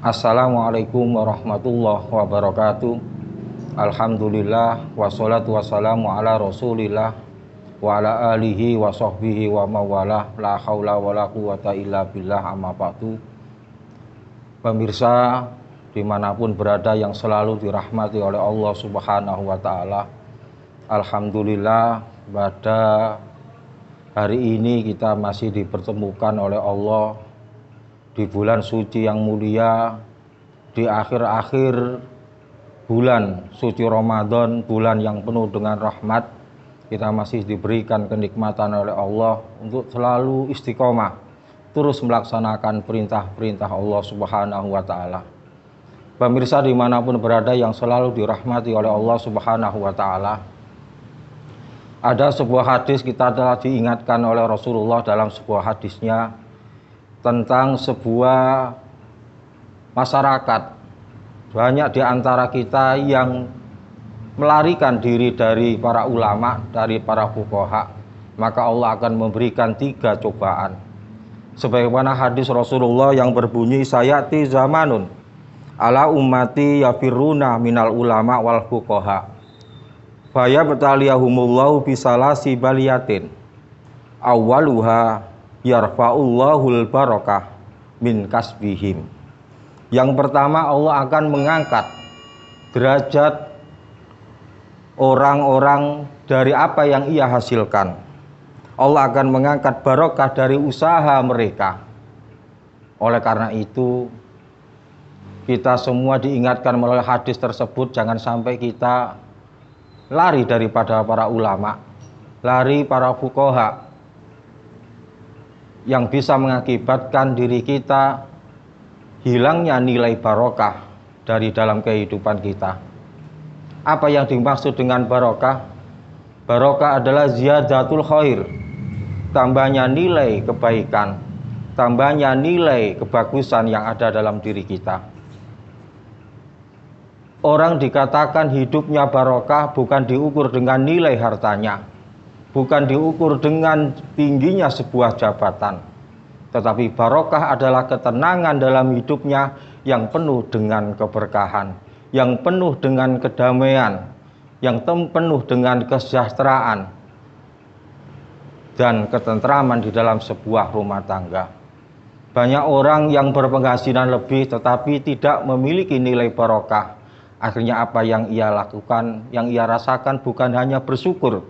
Assalamualaikum warahmatullahi wabarakatuh. Alhamdulillah wassalatu wassalamu ala Rasulillah wa ala alihi wa sahbihi wa mawalah, la haula wala quwata illa billah, amma ba'du. Pemirsa dimanapun berada yang selalu dirahmati oleh Allah Subhanahu wa ta'ala, alhamdulillah pada hari ini kita masih dipertemukan oleh Allah di bulan suci yang mulia, di akhir-akhir bulan suci Ramadan, bulan yang penuh dengan rahmat. Kita masih diberikan kenikmatan oleh Allah untuk selalu istiqomah, terus melaksanakan perintah-perintah Allah Subhanahu wa ta'ala. Pemirsa dimanapun berada yang selalu dirahmati oleh Allah Subhanahu wa ta'ala, ada sebuah hadis kita telah diingatkan oleh Rasulullah dalam sebuah hadisnya tentang sebuah masyarakat. Banyak di antara kita yang melarikan diri dari para ulama, dari para fuqaha, maka Allah akan memberikan 3 cobaan. Sebagaimana hadis Rasulullah yang berbunyi, sayati zamanun ala ummati yafiruna minal ulama wal fuqaha fayabtaliyahumullahu bisalasi baliyatin awwaluha yarfa'ullahul barakah min kasbihim. Yang pertama, Allah akan mengangkat derajat orang-orang dari apa yang ia hasilkan. Allah akan mengangkat barokah dari usaha mereka. Oleh karena itu, kita semua diingatkan melalui hadis tersebut, jangan sampai kita lari daripada para ulama, lari para fuqaha, yang bisa mengakibatkan diri kita hilangnya nilai barokah dari dalam kehidupan kita. Apa yang dimaksud dengan barokah? Barokah adalah ziyadatul khair, tambahnya nilai kebaikan, tambahnya nilai kebagusan yang ada dalam diri kita. Orang dikatakan hidupnya barokah bukan diukur dengan nilai hartanya, bukan diukur dengan tingginya sebuah jabatan, tetapi barokah adalah ketenangan dalam hidupnya yang penuh dengan keberkahan, yang penuh dengan kedamaian, yang penuh dengan kesejahteraan dan ketentraman di dalam sebuah rumah tangga. Banyak orang yang berpenghasilan lebih tetapi tidak memiliki nilai barokah. Akhirnya apa yang ia lakukan, yang ia rasakan bukan hanya bersyukur,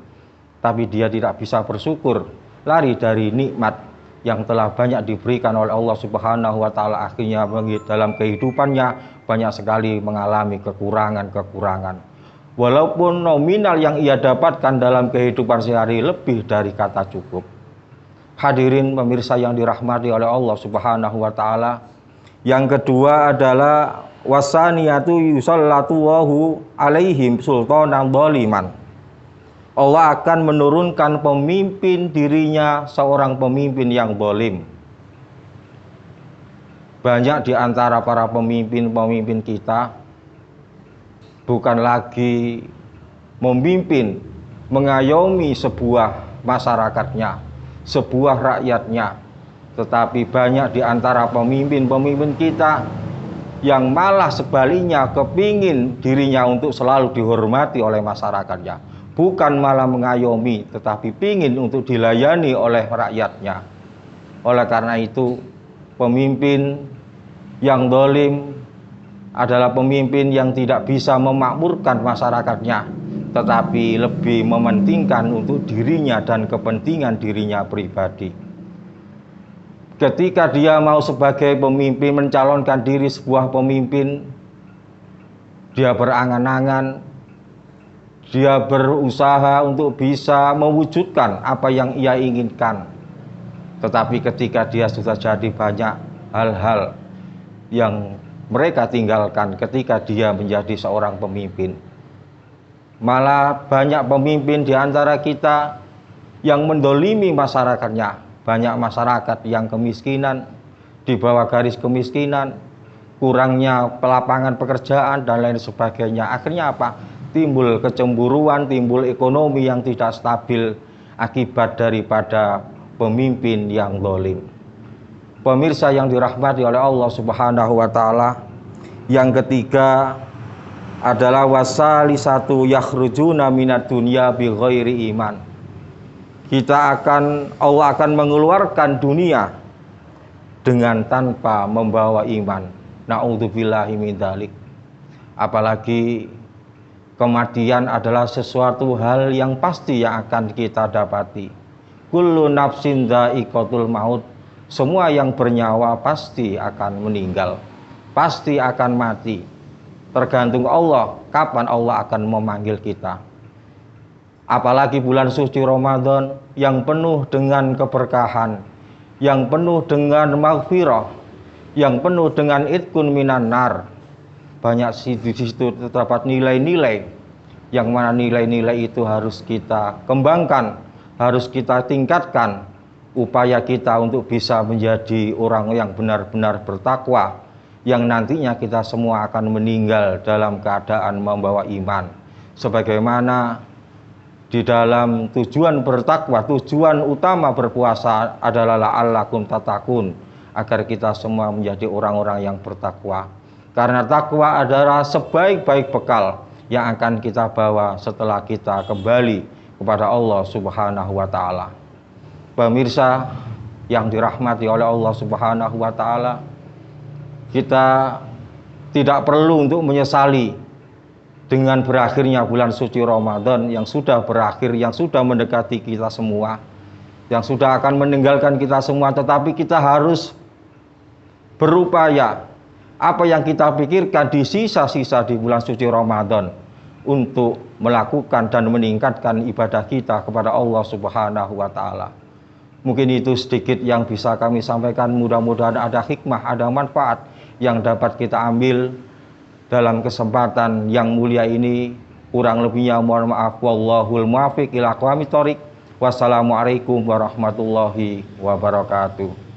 tapi dia tidak bisa bersyukur, lari dari nikmat yang telah banyak diberikan oleh Allah Subhanahu wa ta'ala. Akhirnya dalam kehidupannya banyak sekali mengalami kekurangan-kekurangan. Walaupun nominal yang ia dapatkan dalam kehidupan sehari lebih dari kata cukup. Hadirin pemirsa yang dirahmati oleh Allah Subhanahu wa ta'ala. Yang kedua adalah wasaniyatu yusallatuhu alaihim sultanan dhaliman. Allah akan menurunkan pemimpin dirinya, seorang pemimpin yang zalim. Banyak di antara para pemimpin-pemimpin kita bukan lagi memimpin, mengayomi sebuah masyarakatnya, sebuah rakyatnya, tetapi banyak di antara pemimpin-pemimpin kita yang malah sebaliknya kepingin dirinya untuk selalu dihormati oleh masyarakatnya. Bukan malah mengayomi, tetapi pingin untuk dilayani oleh rakyatnya. Oleh karena itu, pemimpin yang zalim adalah pemimpin yang tidak bisa memakmurkan masyarakatnya, tetapi lebih mementingkan untuk dirinya dan kepentingan dirinya pribadi. Ketika dia mau sebagai pemimpin, mencalonkan diri sebuah pemimpin, dia berangan-angan, dia berusaha untuk bisa mewujudkan apa yang ia inginkan. Tetapi ketika dia sudah jadi, banyak hal-hal yang mereka tinggalkan ketika dia menjadi seorang pemimpin. Malah banyak pemimpin di antara kita yang mendolimi masyarakatnya. Banyak masyarakat yang kemiskinan, di bawah garis kemiskinan, kurangnya lapangan pekerjaan dan lain sebagainya. Akhirnya apa? Timbul kecemburuan, timbul ekonomi yang tidak stabil akibat daripada pemimpin yang zalim. Pemirsa yang dirahmati oleh Allah Subhanahu wa taala, yang ketiga adalah wasalisatu yakhrujuna minad dunya bi ghairi iman. Allah akan mengeluarkan dunia dengan tanpa membawa iman. Na'udzubillahi min dzalik. Apalagi kematian adalah sesuatu hal yang pasti yang akan kita dapati. Kullu nafsin dha'iqatul maut. Semua yang bernyawa pasti akan meninggal, pasti akan mati. Tergantung Allah kapan Allah akan memanggil kita. Apalagi bulan suci Ramadan yang penuh dengan keberkahan, yang penuh dengan maghfirah, yang penuh dengan itqun minan nar. Banyak di situ terdapat nilai-nilai, yang mana nilai-nilai itu harus kita kembangkan, harus kita tingkatkan. Upaya kita untuk bisa menjadi orang yang benar-benar bertakwa, yang nantinya kita semua akan meninggal dalam keadaan membawa iman. Sebagaimana di dalam tujuan bertakwa, tujuan utama berpuasa adalah la'allakum tattaqun, agar kita semua menjadi orang-orang yang bertakwa. Karena takwa adalah sebaik-baik bekal yang akan kita bawa setelah kita kembali kepada Allah Subhanahu wa taala. Pemirsa yang dirahmati oleh Allah Subhanahu wa taala, kita tidak perlu untuk menyesali dengan berakhirnya bulan suci Ramadan yang sudah berakhir, yang sudah mendekati kita semua, yang sudah akan meninggalkan kita semua. Tetapi kita harus berupaya, apa yang kita pikirkan di sisa-sisa di bulan suci Ramadan, untuk melakukan dan meningkatkan ibadah kita kepada Allah Subhanahu wa taala. Mungkin itu sedikit yang bisa kami sampaikan. Mudah-mudahan ada hikmah, ada manfaat yang dapat kita ambil dalam kesempatan yang mulia ini. Kurang lebihnya mohon maaf. Wallahul muwaffiq ila aqwamit thoriq. Wassalamualaikum warahmatullahi wabarakatuh.